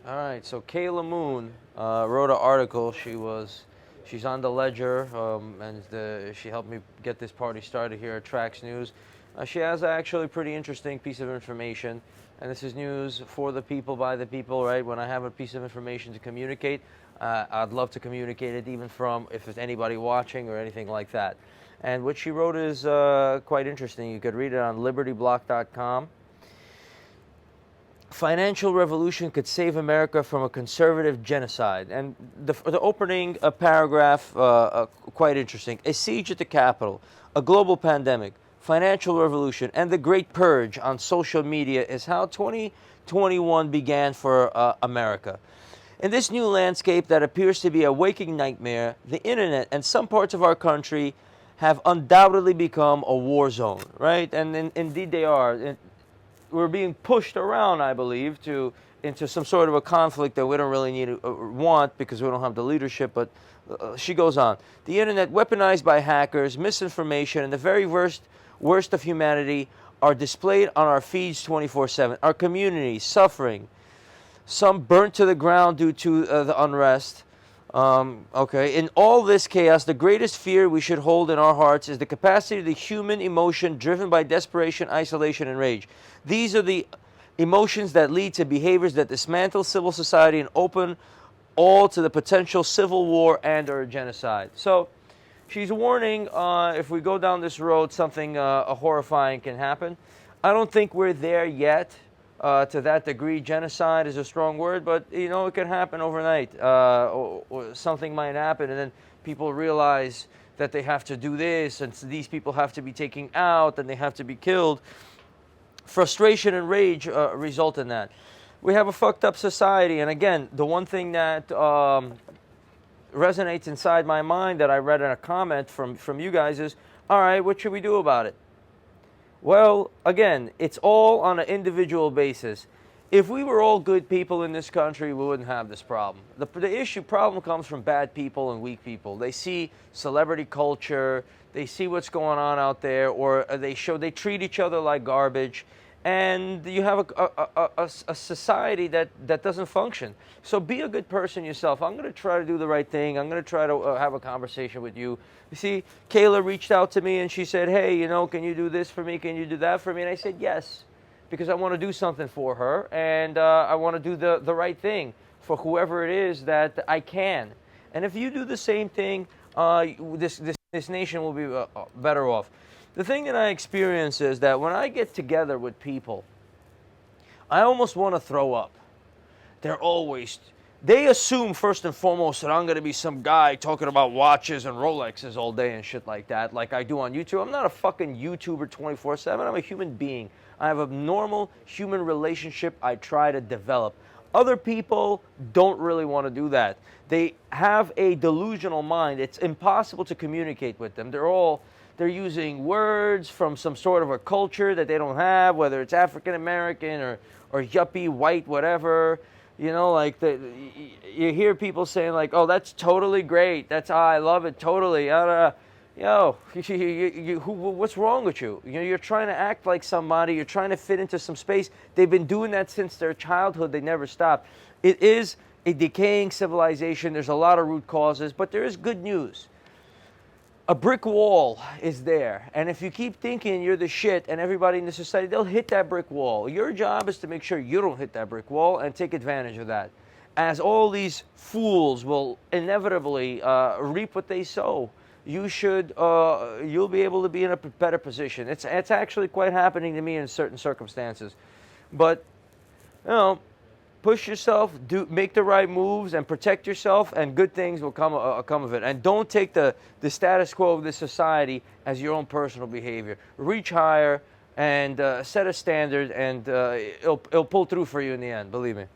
All right, so Kayla Moon wrote an article. She's on the Ledger, she helped me get this party started here at Trax News. She has actually a pretty interesting piece of information, and this is news for the people, by the people, right? When I have a piece of information to communicate, I'd love to communicate it even from if there's anybody watching or anything like that. And what she wrote is quite interesting. You could read it on libertyblock.com. Financial revolution could save America from a conservative genocide. And the opening paragraph, quite interesting. A siege at the Capitol, a global pandemic, financial revolution, and the great purge on social media is how 2021 began for America. In this new landscape that appears to be a waking nightmare, the internet and some parts of our country have undoubtedly become a war zone, right? And indeed they are. We're being pushed around, I believe, into some sort of a conflict that we don't really need to want because we don't have the leadership. But she goes on. The internet, weaponized by hackers, misinformation, and the very worst of humanity are displayed on our feeds 24/7. Our communities suffering, some burnt to the ground due to the unrest. In all this chaos, the greatest fear we should hold in our hearts is the capacity of the human emotion driven by desperation, isolation, and rage. These are the emotions that lead to behaviors that dismantle civil society and open all to the potential civil war and or genocide. So she's warning if we go down this road, something horrifying can happen. I don't think we're there yet. To that degree, genocide is a strong word, but it can happen overnight. Or something might happen, and then people realize that they have to do this, and so these people have to be taken out, and they have to be killed. Frustration and rage result in that. We have a fucked up society, and again, the one thing that resonates inside my mind that I read in a comment from you guys is, all right, what should we do about it? Well, again, it's all on an individual basis. If we were all good people in this country, we wouldn't have this problem. The problem comes from bad people and weak people. They see celebrity culture, they see what's going on out there, or they treat each other like garbage, and you have a society that doesn't function. So be a good person yourself. I'm going to try to do the right thing. I'm going to try to have a conversation with you. You see, Kayla reached out to me and she said, hey, can you do this for me? Can you do that for me? And I said, yes, because I want to do something for her, and I want to do the right thing for whoever it is that I can. And if you do the same thing, this nation will be better off. The thing that I experience is that when I get together with people, I almost want to throw up. They assume first and foremost that I'm going to be some guy talking about watches and Rolexes all day and shit like that, like I do on YouTube. I'm not a fucking YouTuber 24/7. I'm a human being. I have a normal human relationship I try to develop. Other people don't really want to do that. They have a delusional mind. It's impossible to communicate with them. They're using words from some sort of a culture that they don't have, whether it's African American or yuppie, white, whatever. You hear people saying like, "Oh, that's totally great. I love it totally." What's wrong with you? You're trying to act like somebody. You're trying to fit into some space. They've been doing that since their childhood. They never stopped. It is a decaying civilization. There's a lot of root causes, but there is good news. A brick wall is there, and if you keep thinking you're the shit and everybody in the society, they'll hit that brick wall. Your job is to make sure you don't hit that brick wall and take advantage of that, as all these fools will inevitably reap what they sow. You'll be able to be in a better position. It's actually quite happening to me in certain circumstances, but push yourself, make the right moves, and protect yourself, and good things will come of it. And don't take the status quo of this society as your own personal behavior. Reach higher and set a standard, and it'll pull through for you in the end, believe me.